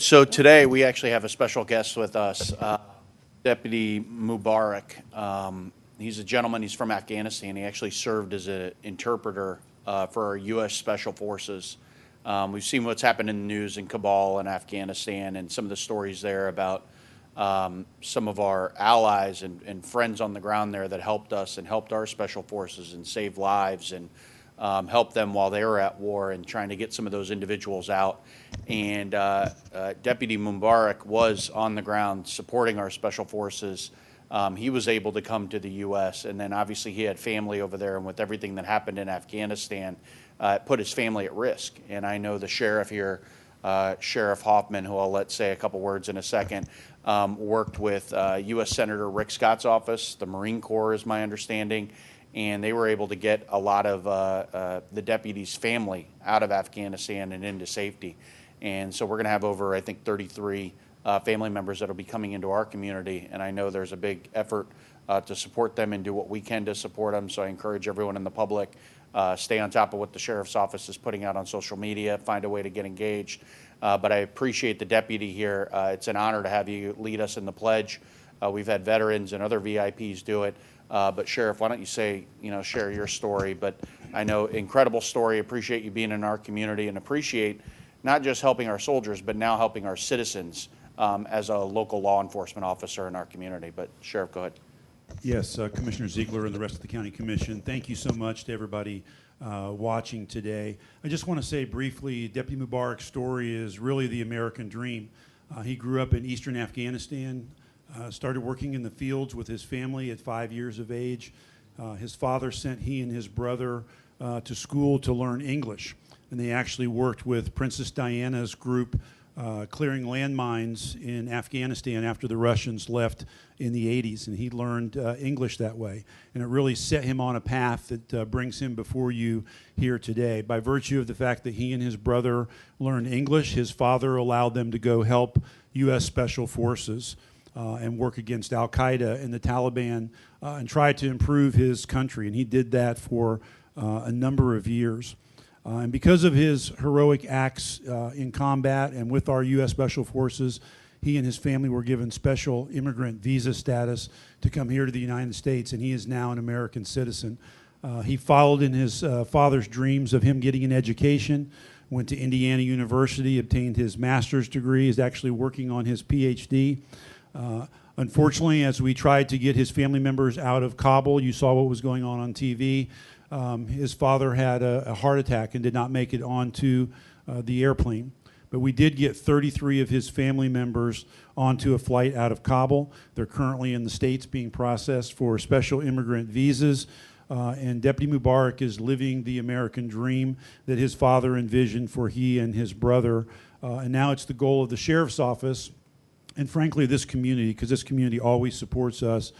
So today we actually have a special guest with us, Deputy Mubarak. He's a gentleman. He's from Afghanistan. He actually served as an interpreter for our U.S. Special Forces. We've seen what's happened in the news in Kabul and Afghanistan, and some of the stories there about some of our allies and friends on the ground there that helped us and helped our special forces and saved lives and helped them while they were at war and trying to get some of those individuals out. And Deputy Mubarak was on the ground supporting our special forces. He was able to come to the U.S., and then obviously he had family over there, and with everything that happened in Afghanistan, it put his family at risk. And I know the sheriff here, Sheriff Hoffman, who I'll let say a couple words in a second, worked with U.S. Senator Rick Scott's office, the Marine Corps is my understanding, and they were able to get a lot of the deputy's family out of Afghanistan and into safety. And so we're going to have over, I think, 33 family members that will be coming into our community, and I know there's a big effort to support them and do what we can to support them. So I encourage everyone in the public, stay on top of what the Sheriff's Office is putting out on social media, find a way to get engaged. But I appreciate the deputy here. It's an honor to have you lead us in the pledge. We've had veterans and other VIPs do it. But Sheriff, why don't you share your story? But I know incredible story. Appreciate you being in our community and appreciate not just helping our soldiers, but now helping our citizens as a local law enforcement officer in our community. But Sheriff, go ahead. Yes, Commissioner Ziegler and the rest of the County Commission, thank you so much to everybody watching today. I just want to say briefly, Deputy Mubarak's story is really the American dream. He grew up in eastern Afghanistan, started working in the fields with his family at 5 years of age. His father sent he and his brother to school to learn English, and they actually worked with Princess Diana's group clearing landmines in Afghanistan after the Russians left in the 80s, and he learned English that way. And it really set him on a path that brings him before you here today. By virtue of the fact that he and his brother learned English, his father allowed them to go help U.S. Special Forces and work against Al-Qaeda and the Taliban and try to improve his country. And he did that for a number of years. And because of his heroic acts in combat and with our U.S. Special Forces, he and his family were given special immigrant visa status to come here to the United States, and he is now an American citizen. He followed in his father's dreams of him getting an education, went to Indiana University, obtained his master's degree, is actually working on his PhD. Unfortunately, as we tried to get his family members out of Kabul, you saw what was going on TV. His father had a heart attack and did not make it onto the airplane. But we did get 33 of his family members onto a flight out of Kabul. They're currently in the States being processed for special immigrant visas. And Deputy Mubarak is living the American dream that his father envisioned for he and his brother. And now it's the goal of the Sheriff's Office and frankly this community, because this community always supports us,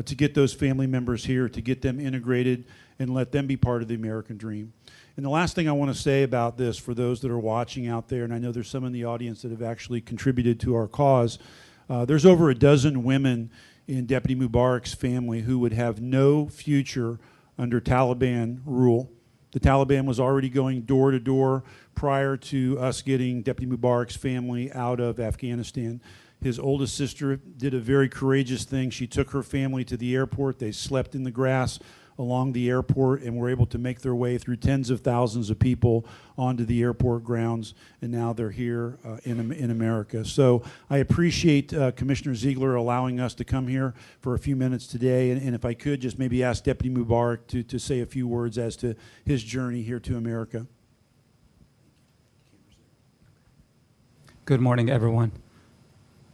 to get those family members here, to get them integrated and let them be part of the American dream. And the last thing I want to say about this for those that are watching out there, and I know there's some in the audience that have actually contributed to our cause, there's over a dozen women in Deputy Mubarak's family who would have no future under Taliban rule. The Taliban was already going door to door prior to us getting Deputy Mubarak's family out of Afghanistan. His oldest sister did a very courageous thing. She took her family to the airport. They slept in the grass along the airport and were able to make their way through tens of thousands of people onto the airport grounds, and now they're here in America. So I appreciate Commissioner Ziegler allowing us to come here for a few minutes today, and if I could just maybe ask Deputy Mubarak to say a few words as to his journey here to America. Good morning, everyone.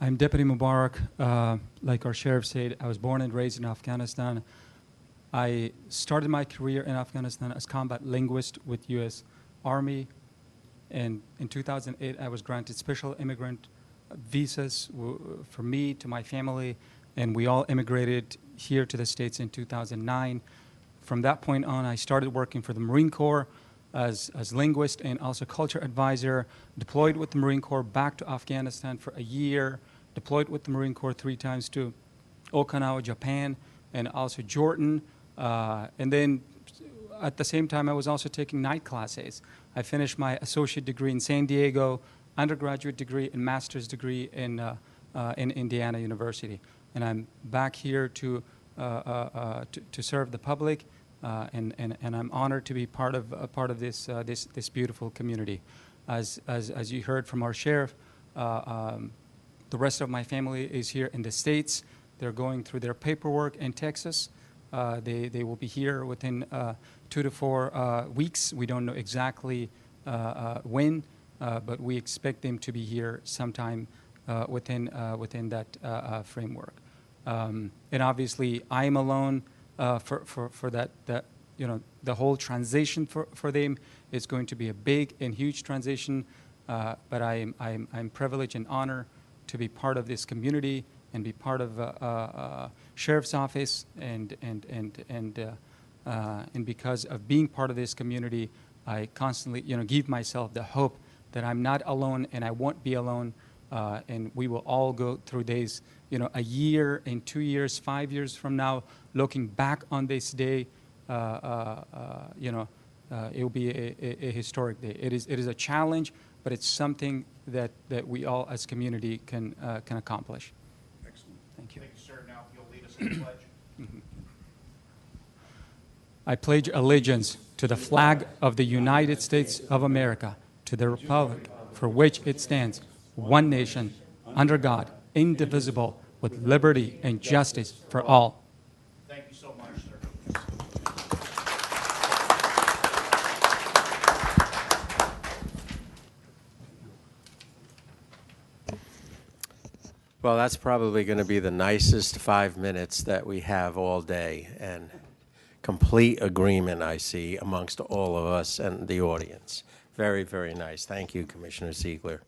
I'm Deputy Mubarak. Like our sheriff said, I was born and raised in Afghanistan. I started my career in Afghanistan as combat linguist with U.S. Army, and in 2008 I was granted special immigrant visas for me, to my family, and we all immigrated here to the States in 2009. From that point on, I started working for the Marine Corps as linguist and also culture advisor, deployed with the Marine Corps back to Afghanistan for a year, deployed with the Marine Corps 3 times to Okinawa, Japan, and also Jordan. And then at the same time, I was also taking night classes. I finished my associate degree in San Diego. undergraduate degree and master's degree in Indiana University. And I'm back here to serve the public, and I'm honored to be part of this beautiful community. As you heard from our sheriff, the rest of my family is here in the States. They're going through their paperwork in Texas. They will be here within 2 to 4 weeks. We don't know exactly when, but we expect them to be here sometime within that framework. And obviously, I am alone for that. The whole transition for them is going to be a big and huge transition. But I'm privileged and honored to be part of this community and be part of Sheriff's Office, and because of being part of this community, I constantly give myself the hope that I'm not alone and I won't be alone, and we will all go through days, a year and 2 years, 5 years from now, looking back on this day, it will be a historic day. It is a challenge, but it's something that we all as community can accomplish. Excellent. Thank you. Thank you, sir. Now, if you'll lead us in the pledge. I pledge allegiance to the flag of the United States of America, to the republic for which it stands, one nation, under God, indivisible, with liberty and justice for all. Thank you so much, sir. Well, that's probably going to be the nicest 5 minutes that we have all day, and complete agreement, I see, amongst all of us and the audience. Very, very nice. Thank you, Commissioner Ziegler.